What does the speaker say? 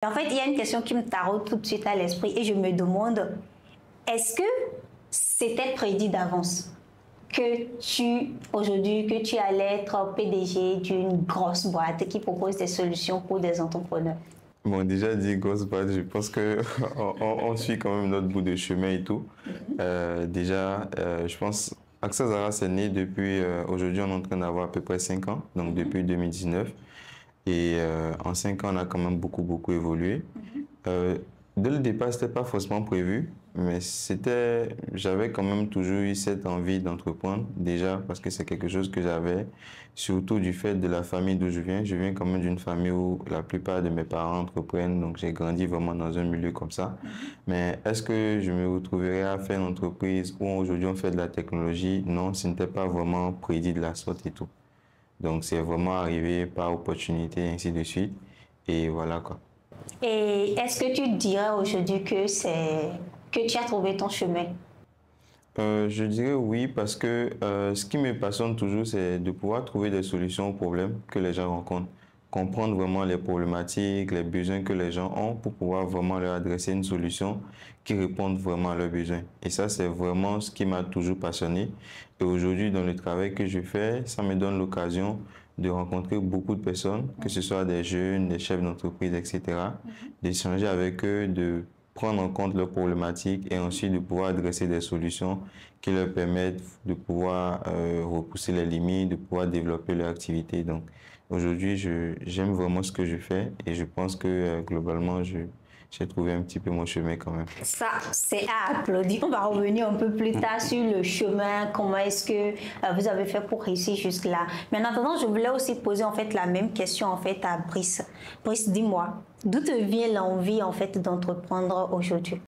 En fait, il y a une question qui me taraude tout de suite à l'esprit et je me demande, est-ce que c'était prédit d'avance aujourd'hui, que tu allais être PDG d'une grosse boîte qui propose des solutions pour des entrepreneurs? Bon, déjà dit grosse boîte, je pense que on suit quand même notre bout de chemin et tout. Je pense AXA Zara c'est né depuis, aujourd'hui on est en train d'avoir à peu près 5 ans, donc depuis 2019. Et en 5 ans, on a quand même beaucoup évolué. Dès le départ, c'était pas forcément prévu, mais j'avais quand même toujours eu cette envie d'entreprendre, déjà parce que c'est quelque chose que j'avais, surtout du fait de la famille d'où je viens. Je viens quand même d'une famille où la plupart de mes parents entreprennent, donc j'ai grandi vraiment dans un milieu comme ça. Mais est-ce que je me retrouverais à faire une entreprise où aujourd'hui on fait de la technologie? Non, ce n'était pas vraiment prédit de la sorte et tout. Donc, c'est vraiment arrivé par opportunité, ainsi de suite. Et voilà quoi. Et est-ce que tu dirais aujourd'hui que tu as trouvé ton chemin? Je dirais oui parce que ce qui me passionne toujours, c'est de pouvoir trouver des solutions aux problèmes que les gens rencontrent. Comprendre vraiment les problématiques, les besoins que les gens ont pour pouvoir vraiment leur adresser une solution qui réponde vraiment à leurs besoins. Et ça, c'est vraiment ce qui m'a toujours passionné. Et aujourd'hui, dans le travail que je fais, ça me donne l'occasion de rencontrer beaucoup de personnes, que ce soit des jeunes, des chefs d'entreprise, etc., d'échanger avec eux, de prendre en compte leurs problématiques et ensuite de pouvoir adresser des solutions qui leur permettent de pouvoir repousser les limites, de pouvoir développer leur activité. Donc aujourd'hui, j'aime vraiment ce que je fais et je pense que globalement, j'ai trouvé un petit peu mon chemin quand même. Ça, c'est à applaudir. On va revenir un peu plus tard sur le chemin, comment est-ce que vous avez fait pour réussir jusque-là. Mais en attendant, je voulais aussi poser en fait la même question en fait à Brice. Brice, dis-moi, d'où te vient l'envie en fait d'entreprendre aujourd'hui?